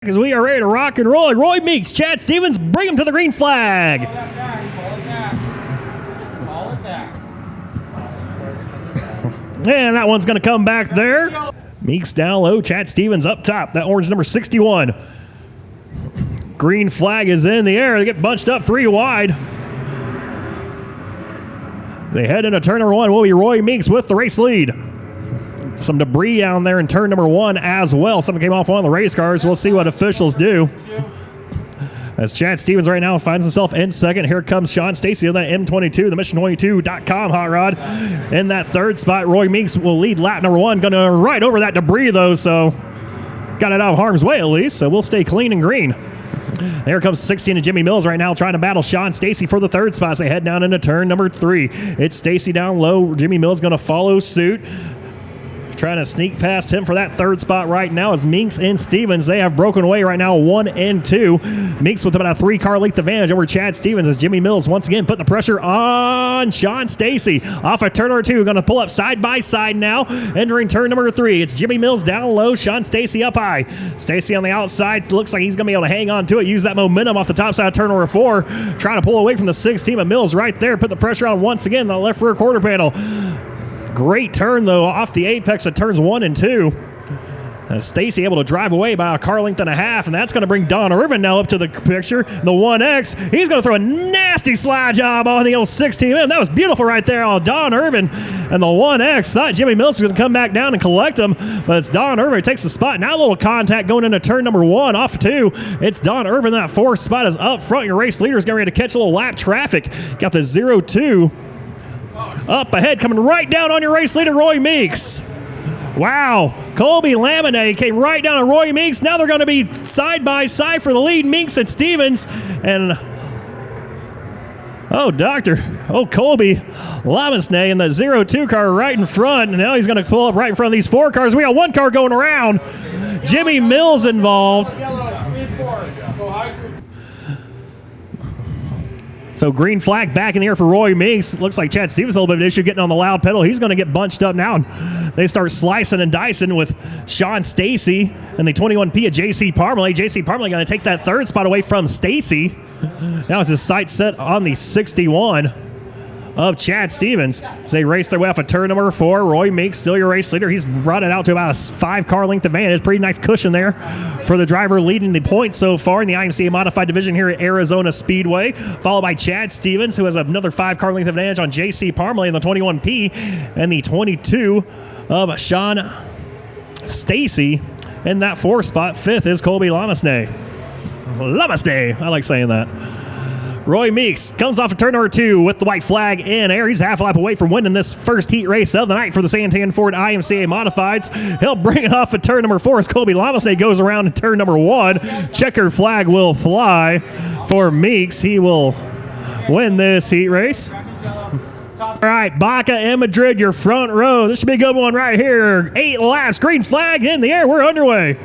Because we are ready to rock and roll. Roy Meeks, Chad Stevens, bring him to the green flag. And that one's going to come back there. Meeks down low, Chad Stevens up top. That orange number 61. Green flag is in the air. They get bunched up 3 wide. They head into turn number 1. Will be Roy Meeks with the race lead. Some debris down there in turn number 1 as well. Something came off one of the race cars. We'll see what officials do. As Chad Stevens right now finds himself in second. Here comes Sean Stacy on that M22, the Mission22.com hot rod. In that third spot, Roy Meeks will lead lap number 1. Going to right over that debris, though, so got it out of harm's way at least, so we'll stay clean and green. There comes 16 to Jimmy Mills right now trying to battle Sean Stacy for the third spot as they head down into turn number 3. It's Stacy down low. Jimmy Mills going to follow suit. Trying to sneak past him for that third spot right now is Meeks and Stevens. They have broken away right now 1 and 2. Meeks with about a 3-car length advantage over Chad Stevens as Jimmy Mills once again putting the pressure on Sean Stacy. Off of turn number 2, going to pull up side by side now. Entering turn number 3, it's Jimmy Mills down low, Sean Stacy up high. Stacy on the outside, looks like he's going to be able to hang on to it, use that momentum off the top side of turn number 4. Trying to pull away from the 16, but Mills right there, put the pressure on once again, the left rear quarter panel. Great turn, though, off the apex of turns 1 and 2. As Stacy able to drive away by a car length and a half, and that's going to bring Don Irvin now up to the picture. The 1X, he's going to throw a nasty slide job on the old 16M. That was beautiful right there on Don Irvin. And the 1X thought Jimmy Mills was going to come back down and collect him, but it's Don Irvin who takes the spot. Now a little contact going into turn number 1 off 2. It's Don Irvin. That 4th spot is up front. Your race leader is getting ready to catch a little lap traffic. Got the 0-2. Up ahead, coming right down on your race leader, Roy Meeks. Wow. Colby Lamine came right down on Roy Meeks. Now they're going to be side by side for the lead, Meeks and Stevens. And, Colby Lamine in the 0-2 car right in front. And now he's going to pull up right in front of these 4 cars. We got 1 car going around. Jimmy Mills involved. So green flag back in the air for Roy Meeks. Looks like Chad Stevens a little bit of an issue getting on the loud pedal. He's going to get bunched up now. And they start slicing and dicing with Sean Stacy and the 21P of J.C. Parmalee. J.C. Parmalee going to take that 3rd spot away from Stacy. Now it's his sights set on the 61 of Chad Stevens. As they race their way off of turn number 4. Roy Meeks, still your race leader. He's brought it out to about a 5-car length advantage. Pretty nice cushion there for the driver leading the points so far in the IMCA Modified Division here at Arizona Speedway. Followed by Chad Stevens, who has another 5-car length advantage on J.C. Parmalee in the 21P. And the 22 of Sean Stacy in that 4th spot. 5th is Colby Lamine. I like saying that. Roy Meeks comes off of turn number 2 with the white flag in air. He's a half lap away from winning this first heat race of the night for the Santan Ford IMCA Modifieds. He'll bring it off at turn number 4 as Colby Lamine goes around in turn number 1. Checker flag will fly for Meeks. He will win this heat race. All right, Baca and Madrid, your front row. This should be a good one right here. 8 laps, green flag in the air. We're underway.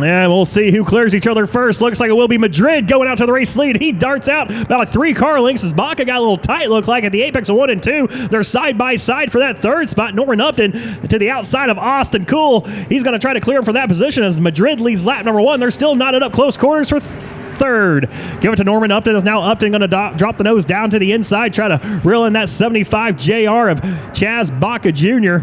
And we'll see who clears each other first. Looks like it will be Madrid going out to the race lead. He darts out about 3 car lengths as Baca got a little tight, look like, at the apex of 1 and 2. They're side by side for that 3rd spot. Norman Upton to the outside of Austin Cool. He's going to try to clear him for that position as Madrid leads lap number 1. They're still knotted up close quarters for 3rd. Give it to Norman Upton as now Upton going to drop the nose down to the inside, try to reel in that 75 JR of Chaz Baca Jr.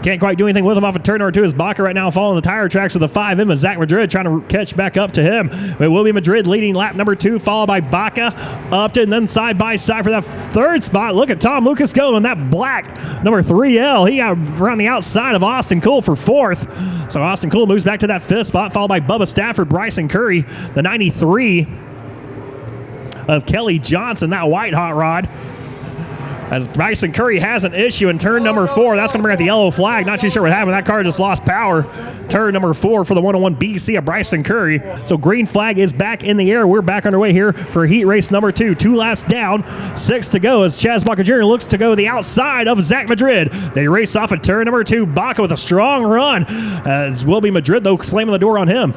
Can't quite do anything with him off of turn number 2 as Baca right now following the tire tracks of the 5M of Zach Madrid trying to catch back up to him. It will be Madrid leading lap number 2 followed by Baca, Upton, then side by side for that 3rd spot. Look at Tom Lucas going that black number 3L. He got around the outside of Austin Cool for 4th. So Austin Cool moves back to that 5th spot followed by Bubba Stafford, Bryson Curry, the 93 of Kelly Johnson, that white hot rod. As Bryson Curry has an issue in turn number 4. That's going to bring out the yellow flag. Not too sure what happened. That car just lost power. Turn number 4 for the 101 BC of Bryson Curry. So green flag is back in the air. We're back underway here for heat race number 2. 2 laps down, 6 to go as Chaz Baca Jr. looks to go the outside of Zach Madrid. They race off at turn number 2. Baca with a strong run as will be Madrid, though, slamming the door on him.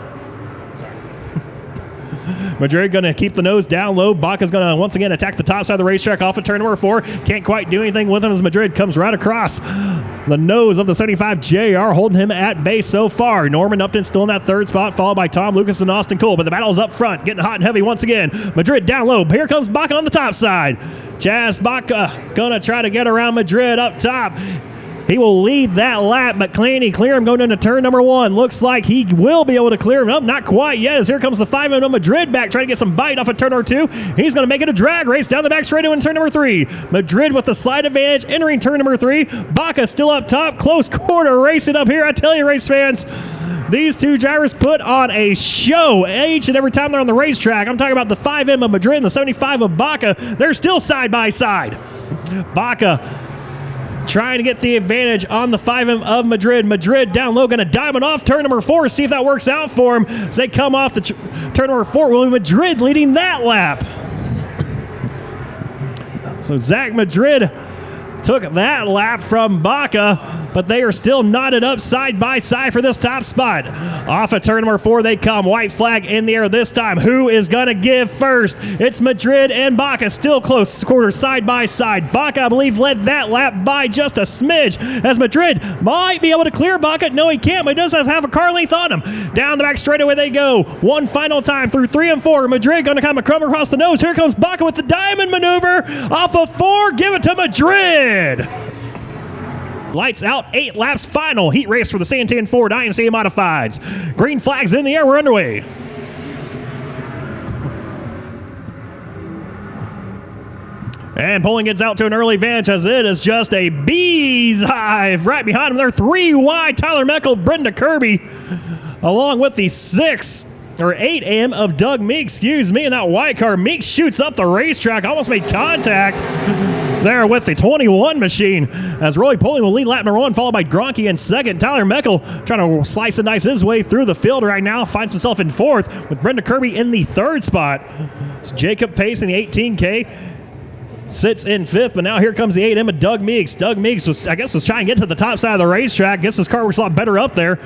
Madrid going to keep the nose down low. Baca's going to once again attack the top side of the racetrack off of turn number 4. Can't quite do anything with him as Madrid comes right across the nose of the 75 JR, holding him at bay so far. Norman Upton still in that third spot, followed by Tom Lucas and Austin Cole. But the battle's up front, getting hot and heavy once again. Madrid down low. Here comes Baca on the top side. Chaz Baca going to try to get around Madrid up top. He will lead that lap, but can he clear him going into turn number 1? Looks like he will be able to clear him up. Not quite yet, as here comes the 5M of Madrid back, trying to get some bite off of turn number 2. He's going to make it a drag race down the back straightaway in turn number 3. Madrid with the slight advantage entering turn number 3. Baca still up top, close quarter racing up here. I tell you, race fans, these two drivers put on a show each and every time they're on the racetrack. I'm talking about the 5M of Madrid and the 75 of Baca. They're still side by side. Baca trying to get the advantage on the 5M of Madrid. Madrid down low, going to diamond off turn number 4. See if that works out for him. As they come off the turn number 4, will be Madrid leading that lap. So Zach Madrid took that lap from Baca, but they are still knotted up side by side for this top spot. Off of turn number 4 they come. White flag in the air this time. Who is going to give first? It's Madrid and Baca, still close quarter side by side. Baca, I believe, led that lap by just a smidge, as Madrid might be able to clear Baca. No, he can't, but he does have a car length on him. Down the back straightaway they go. One final time through 3 and 4. Madrid going to come across the nose. Here comes Baca with the diamond maneuver. Off of 4, give it to Madrid. Lights out, 8 laps final. Heat race for the Santan Ford IMCA Modifieds. Green flags in the air, we're underway. And Poling gets out to an early advantage, as it is just a bee's hive right behind him. They're 3 wide. Tyler Meckel, Brenda Kirby, along with the 8 AM of Doug Meeks, and that white car. Meeks shoots up the racetrack, almost made contact there with the 21 machine, as Roy Poling will lead lap number 1, followed by Gronke in second. Tyler Meckel trying to slice and dice his way through the field right now, finds himself in 4th, with Brenda Kirby in the 3rd spot. So Jacob Pace in the 18K sits in 5th, but now here comes the 8M of Doug Meeks. Doug Meeks was trying to get to the top side of the racetrack. Guess his car works a lot better up there.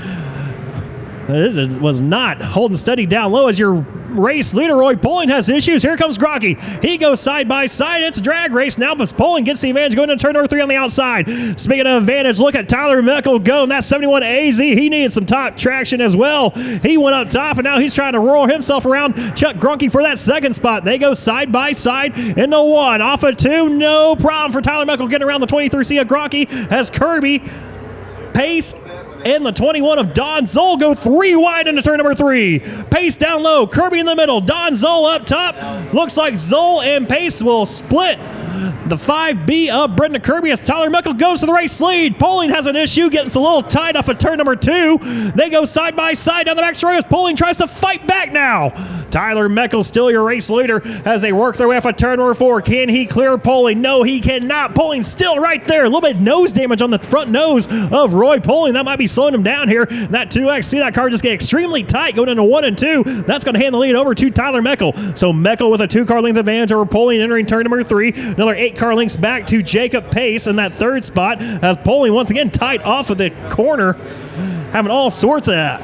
It was not holding steady down low, as your race leader, Roy Poling, has issues. Here comes Gronke. He goes side by side. It's a drag race now, but Poling gets the advantage going into turn number 3 on the outside. Speaking of advantage, look at Tyler Meckel go, and that 71 AZ. He needed some top traction as well. He went up top, and now he's trying to roll himself around Chuck Gronke for that 2nd spot. They go side by side in the 1. Off of 2, no problem for Tyler Meckel getting around the 23C of Gronke, as Kirby, Pace, and the 21 of Don Zoll go 3 wide into turn number 3. Pace down low, Kirby in the middle, Don Zoll up top. Looks like Zoll and Pace will split the 5B of Brenda Kirby, as Tyler Meckel goes to the race lead. Poling has an issue, getting a little tight off of turn number 2. They go side by side down the back straight as Poling tries to fight back now. Tyler Meckel still your race leader as they work their way off of turn number 4. Can he clear Poling? No, he cannot. Poling still right there. A little bit of nose damage on the front nose of Roy Poling. That might be slowing him down here. That 2X, see that car just get extremely tight going into 1 and 2. That's going to hand the lead over to Tyler Meckel. So Meckel with a 2-car length advantage over Poling entering turn number 3. Another 8-car lengths back to Jacob Pace in that 3rd spot, as Poling once again tight off of the corner, having all sorts of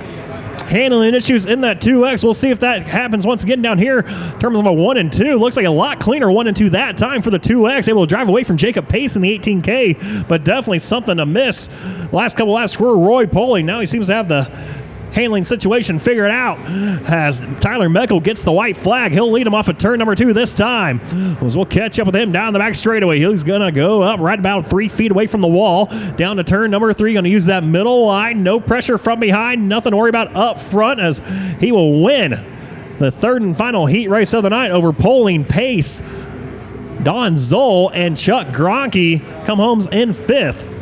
handling issues in that 2X. We'll see if that happens once again down here in terms of a 1 and 2. Looks like a lot cleaner 1 and 2 that time for the 2X. Able to drive away from Jacob Pace in the 18K, but definitely something to miss. Last couple laps for Roy Poling. Now he seems to have the handling situation figured out, as Tyler Meckel gets the white flag. He'll lead him off of turn number 2 this time, as we'll catch up with him down the back straightaway. He's going to go up right about 3 feet away from the wall, down to turn number 3. Going to use that middle line. No pressure from behind. Nothing to worry about up front, as he will win the 3rd and final heat race of the night over Poling, Pace, Don Zoll, and Chuck Gronke come home in 5th.